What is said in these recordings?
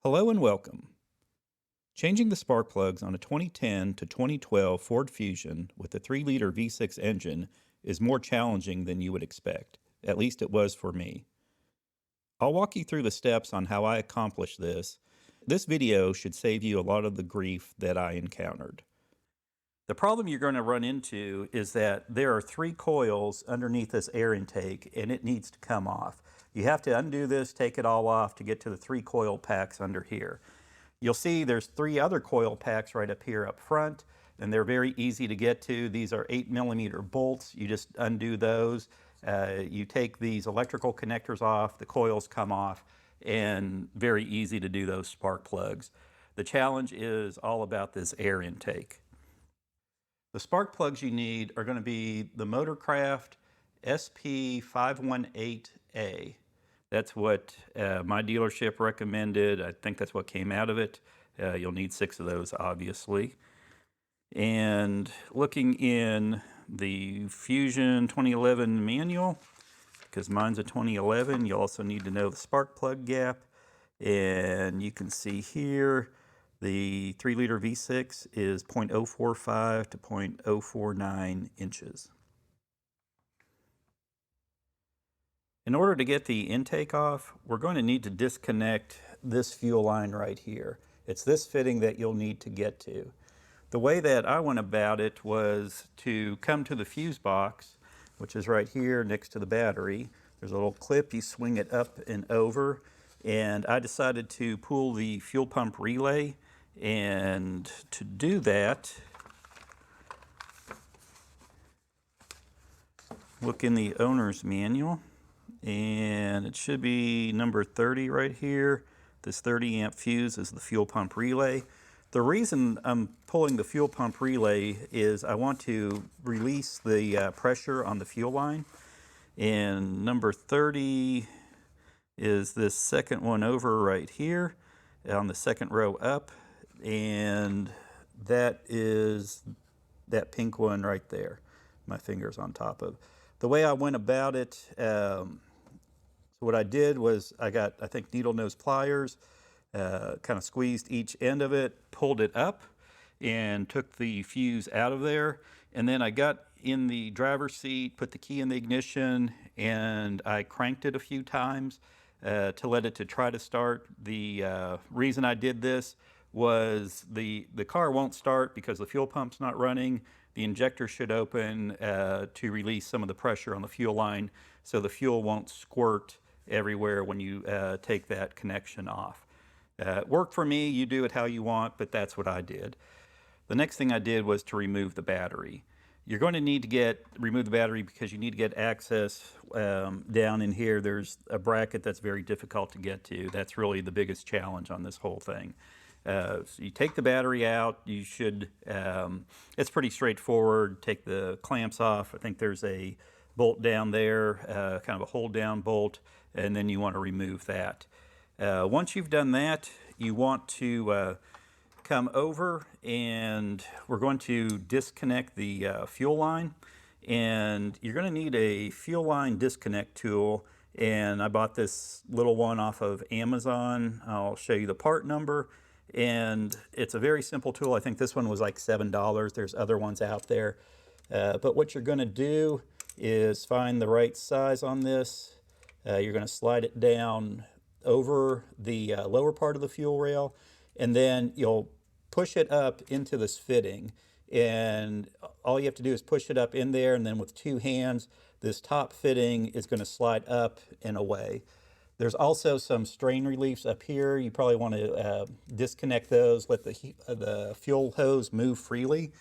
Hello and welcome. Changing the spark plugs on a 2010 to 2012 Ford Fusion with a 3-liter V6 engine is more challenging than you would expect. At least it was for me. I'll walk you through the steps on how I accomplished this. This video should save you a lot of the grief that I encountered. The problem you're going to run into is that there are 3 coils underneath this air intake and it needs to come off. You have to undo this, take it all off to get to the 3 coil packs under here. You'll see there's 3 other coil packs right up here up front, and they're very easy to get to. These are 8mm bolts. You just undo those. You take these electrical connectors off, the coils come off, and very easy to do those spark plugs. The challenge is all about this air intake. The spark plugs you need are going to be the Motorcraft SP-518A. That's what my dealership recommended. I think that's what came out of it. You'll need 6 of those, obviously. And looking in the Fusion 2011 manual, because mine's a 2011, you also need to know the spark plug gap. And you can see here, the 3-liter V6 is 0.045 to 0.049 inches. In order to get the intake off, we're going to need to disconnect this fuel line right here. It's this fitting that you'll need to get to. The way that I went about it was to come to the fuse box, which is right here next to the battery. There's a little clip, you swing it up and over, and I decided to pull the fuel pump relay. And to do that, look in the owner's manual, and it should be number 30 right here. This 30 amp fuse is the fuel pump relay. The reason I'm pulling the fuel pump relay is I want to release the pressure on the fuel line. And number 30 is this second one over right here on the second row up. And that is that pink one right there. My finger's on top of. The way I went about it, so what I did was I got, I think, needle nose pliers, kind of squeezed each end of it, pulled it up, and took the fuse out of there. And then I got in the driver's seat, put the key in the ignition, and I cranked it a few times to let it to try to start. The reason I did this was the car won't start because the fuel pump's not running. The injector should open to release some of the pressure on the fuel line so the fuel won't squirt everywhere when you take that connection off. It worked for me. You do it how you want, but that's what I did. The next thing I did was to remove the battery. You're going to need to remove the battery because you need to get access down in here. There's a bracket that's very difficult to get to. That's really the biggest challenge on this whole thing. So you take the battery out. You should, it's pretty straightforward. Take the clamps off. I think there's a bolt down there, kind of a hold down bolt, and then you want to remove that. Once you've done that, you want to come over and we're going to disconnect the fuel line. And you're going to need a fuel line disconnect tool. And I bought this little one off of Amazon. I'll show you the part number. And it's a very simple tool. I think this one was like $7. There's other ones out there. But what you're going to do is find the right size on this. You're going to slide it down over the lower part of the fuel rail, and then you'll push it up into this fitting. And all you have to do is push it up in there, and then with 2 hands, this top fitting is going to slide up and away. There's also some strain reliefs up here. You probably want to disconnect those, let the fuel hose move freely.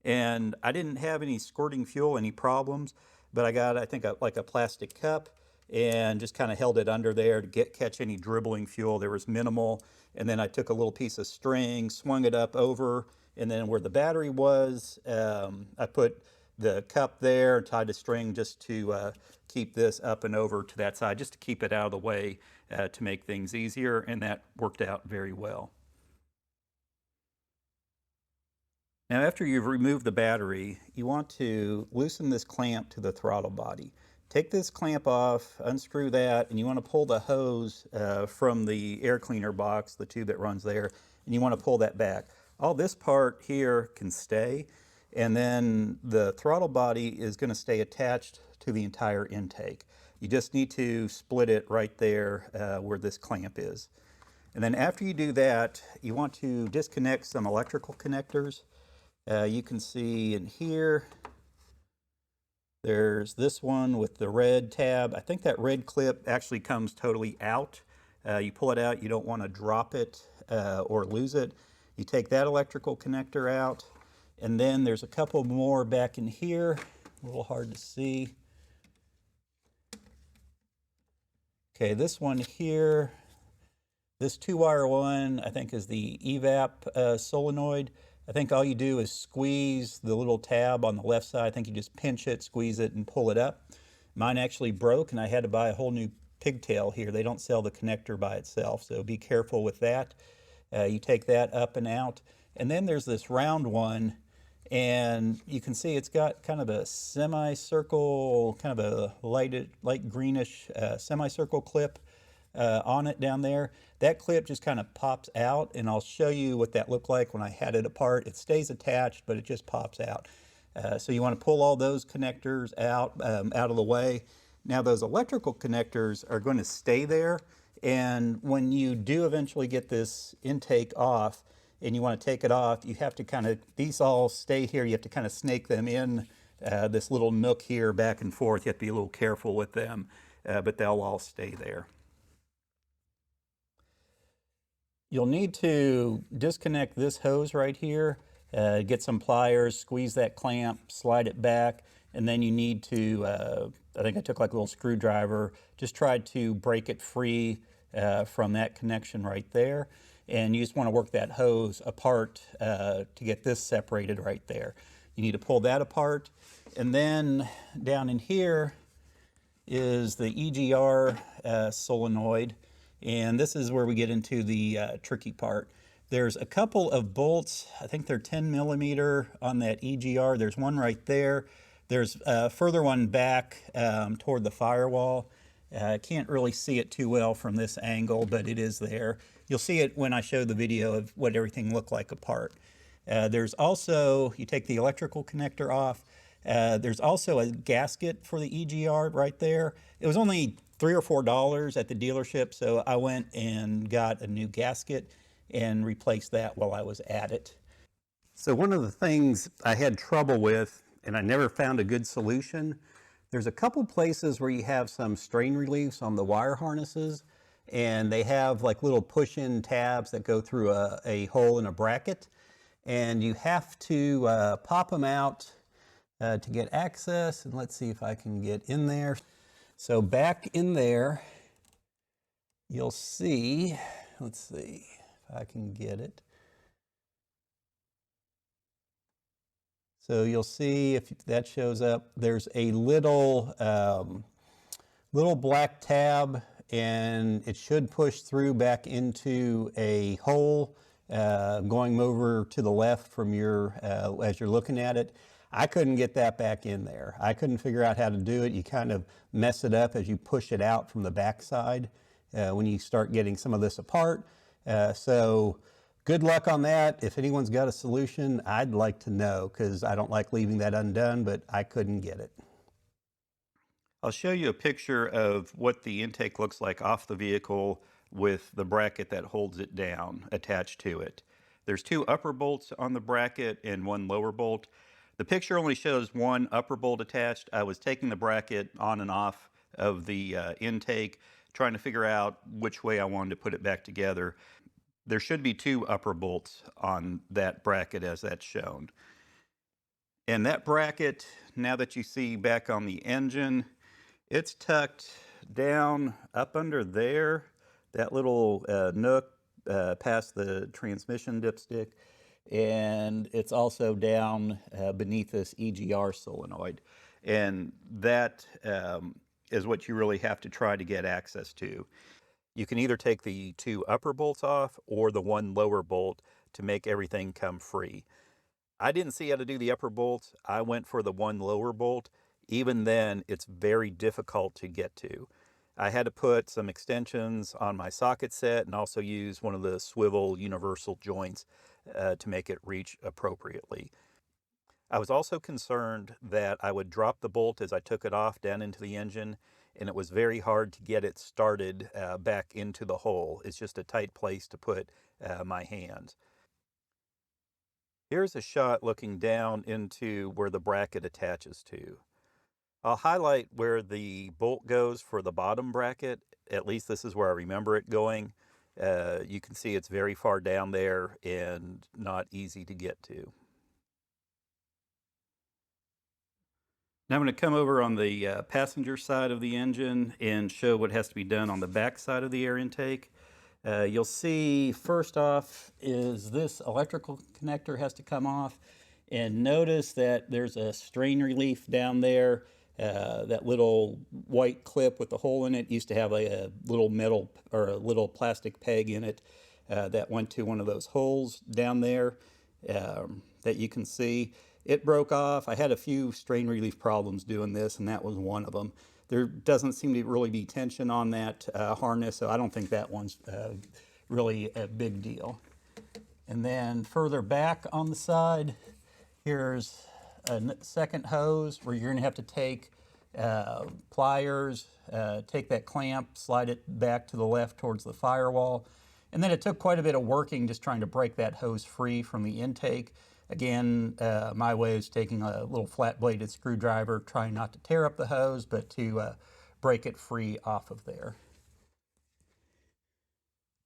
And I didn't have any squirting fuel, any problems, but I got, I think, like a plastic cup and just kind of held it under there to catch any dribbling fuel. There was minimal. And then I took a little piece of string, swung it up over, and then where the battery was, I put the cup there, tied a string just to keep this up and over to that side, just to keep it out of the way to make things easier, and that worked out very well. Now, after you've removed the battery, you want to loosen this clamp to the throttle body. take this clamp off, unscrew that, and you want to pull the hose from the air cleaner box, the tube that runs there, and you want to pull that back. All this part here can stay, and then the throttle body is going to stay attached to the entire intake. You just need to split it right there where this clamp is. And then after you do that, you want to disconnect some electrical connectors. You can see in here, there's this one with the red tab. I think that red clip actually comes totally out. You pull it out, you don't want to drop it or lose it. You take that electrical connector out, and then there's a couple more back in here, a little hard to see. Okay, this one here, this 2-wire one, I think is the evap solenoid. I think all you do is squeeze the little tab on the left side. I think you just pinch it, squeeze it, and pull it up. Mine actually broke, and I had to buy a whole new pigtail here. They don't sell the connector by itself, so be careful with that. You take that up and out. And then there's this round one, and you can see it's got kind of a semicircle, kind of a light greenish semicircle clip on it down there. That clip just kind of pops out, and I'll show you what that looked like when I had it apart. It stays attached, but it just pops out. So you want to pull all those connectors out of the way. Now those electrical connectors are going to stay there, and when you do eventually get this intake off and you want to take it off, you have to kind of, these all stay here, you have to kind of snake them in this little nook here back and forth. You have to be a little careful with them, but they'll all stay there. You'll need to disconnect this hose right here, get some pliers, squeeze that clamp, slide it back, and then you need to, I think I took like a little screwdriver, just tried to break it free from that connection right there. And you just want to work that hose apart to get this separated right there. You need to pull that apart. And then down in here is the EGR solenoid. And this is where we get into the tricky part. There's a couple of bolts, I think they're 10 millimeter on that EGR. There's one right there. There's a further one back toward the firewall. I can't really see it too well from this angle, but it is there. You'll see it when I show the video of what everything looked like apart. There's also, you take the electrical connector off. There's also a gasket for the EGR right there. It was only $3 or $4 at the dealership, so I went and got a new gasket and replaced that while I was at it. So one of the things I had trouble with, and I never found a good solution, there's a couple places where you have some strain reliefs on the wire harnesses, and they have like little push-in tabs that go through a hole in a bracket, and you have to pop them out to get access. And let's see if I can get in there. So back in there, you'll see, let's see if I can get it. So you'll see if that shows up, there's a little black tab, and it should push through back into a hole going over to the left from your, as you're looking at it. I couldn't get that back in there. I couldn't figure out how to do it. You kind of mess it up as you push it out from the backside when you start getting some of this apart. So good luck on that. If anyone's got a solution, I'd like to know, because I don't like leaving that undone, but I couldn't get it. I'll show you a picture of what the intake looks like off the vehicle with the bracket that holds it down attached to it. There's 2 upper bolts on the bracket and 1 lower bolt. The picture only shows 1 upper bolt attached. I was taking the bracket on and off of the intake, trying to figure out which way I wanted to put it back together. There should be 2 upper bolts on that bracket as that's shown. And that bracket, now that you see back on the engine, it's tucked down up under there, that little nook past the transmission dipstick. And it's also down beneath this EGR solenoid. And that is what you really have to try to get access to. You can either take the 2 upper bolts off or the 1 lower bolt to make everything come free. I didn't see how to do the upper bolts. I went for the 1 lower bolt. even then it's very difficult to get to. I had to put some extensions on my socket set and also use one of the swivel universal joints to make it reach appropriately. I was also concerned that I would drop the bolt as I took it off down into the engine, and it was very hard to get it started back into the hole. It's just a tight place to put my hands. Here's a shot looking down into where the bracket attaches to. I'll highlight where the bolt goes for the bottom bracket. At least this is where I remember it going. You can see it's very far down there and not easy to get to. Now I'm going to come over on the passenger side of the engine and show what has to be done on the back side of the air intake. You'll see first off is this electrical connector has to come off, and notice that there's a strain relief down there. That little white clip with the hole in it used to have a little metal or a little plastic peg in it that went to one of those holes down there that you can see. It broke off. I had a few strain relief problems doing this, and that was one of them. There doesn't seem to really be tension on that harness, so I don't think that one's really a big deal. And then further back on the side, here's a second hose where you're going to have to take pliers, take that clamp, slide it back to the left towards the firewall. And then it took quite a bit of working just trying to break that hose free from the intake. Again, my way is taking a little flat-bladed screwdriver, trying not to tear up the hose, but to break it free off of there.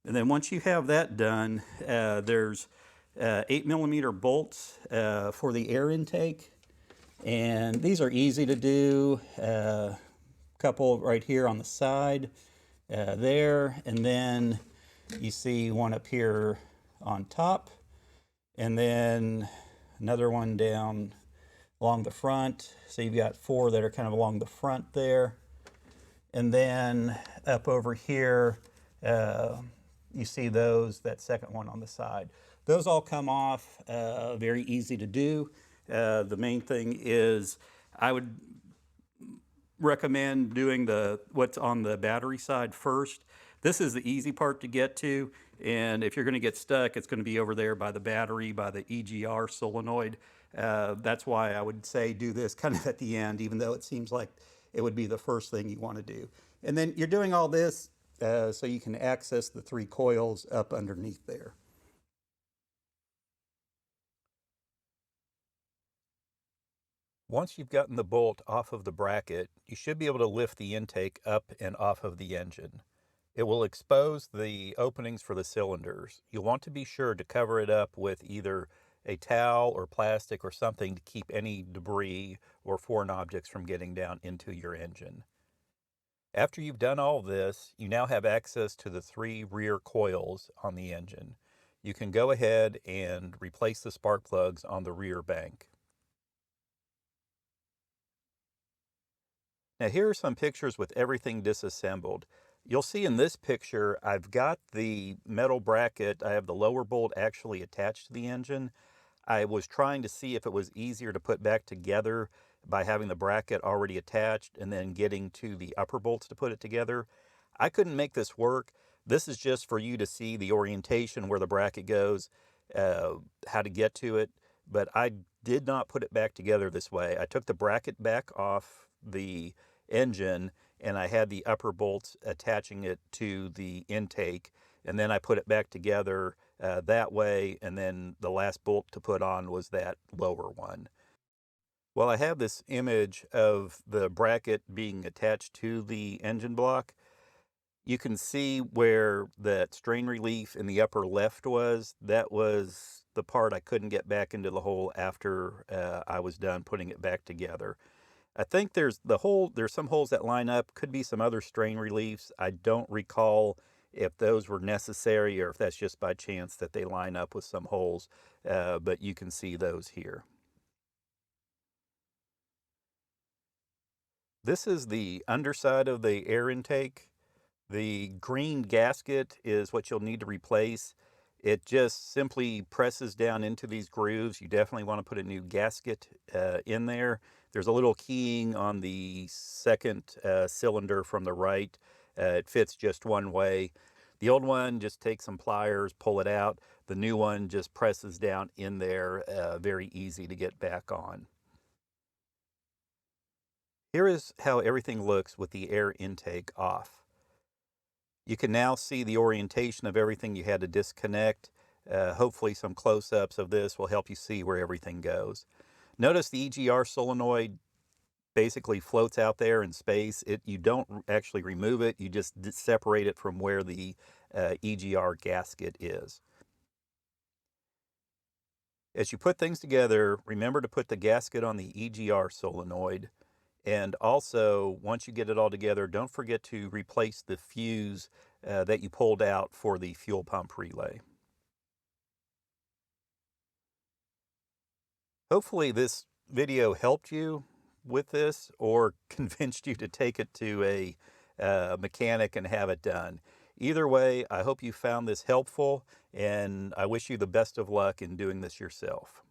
And then once you have that done, there's 8mm bolts for the air intake. And these are easy to do. A couple right here on the side there. And then you see one up here on top. And then another one down along the front. So you've got 4 that are kind of along the front there. And then up over here, you see that second one on the side. Those all come off, very easy to do. The main thing is I would recommend doing what's on the battery side first. This is the easy part to get to, and if you're going to get stuck, it's going to be over there by the battery, by the EGR solenoid. That's why I would say do this kind of at the end, even though it seems like it would be the first thing you want to do. And then you're doing all this so you can access the 3 coils up underneath there. Once you've gotten the bolt off of the bracket, you should be able to lift the intake up and off of the engine. It will expose the openings for the cylinders. You'll want to be sure to cover it up with either a towel or plastic or something to keep any debris or foreign objects from getting down into your engine. After you've done all this, you now have access to the 3 rear coils on the engine. You can go ahead and replace the spark plugs on the rear bank. Now here are some pictures with everything disassembled. You'll see in this picture, I've got the metal bracket. I have the lower bolt actually attached to the engine. I was trying to see if it was easier to put back together by having the bracket already attached and then getting to the upper bolts to put it together. I couldn't make this work. This is just for you to see the orientation where the bracket goes, how to get to it. But I did not put it back together this way. I took the bracket back off the engine and I had the upper bolts attaching it to the intake, and then I put it back together that way, and then the last bolt to put on was that lower one. Well, I have this image of the bracket being attached to the engine block. You can see where that strain relief in the upper left was. That was the part I couldn't get back into the hole after I was done putting it back together. I think there's some holes that line up, could be some other strain reliefs. I don't recall if those were necessary or if that's just by chance that they line up with some holes, but you can see those here. This is the underside of the air intake. The green gasket is what you'll need to replace. It just simply presses down into these grooves. You definitely want to put a new gasket in there. There's a little keying on the second cylinder from the right. It fits just one way. The old one, just take some pliers, pull it out. The new one just presses down in there, very easy to get back on. Here is how everything looks with the air intake off. You can now see the orientation of everything you had to disconnect. Hopefully some close-ups of this will help you see where everything goes. Notice the EGR solenoid basically floats out there in space. You don't actually remove it, you just separate it from where the EGR gasket is. As you put things together, remember to put the gasket on the EGR solenoid. And also, once you get it all together, don't forget to replace the fuse that you pulled out for the fuel pump relay. Hopefully this video helped you with this or convinced you to take it to a mechanic and have it done. Either way, I hope you found this helpful, and I wish you the best of luck in doing this yourself.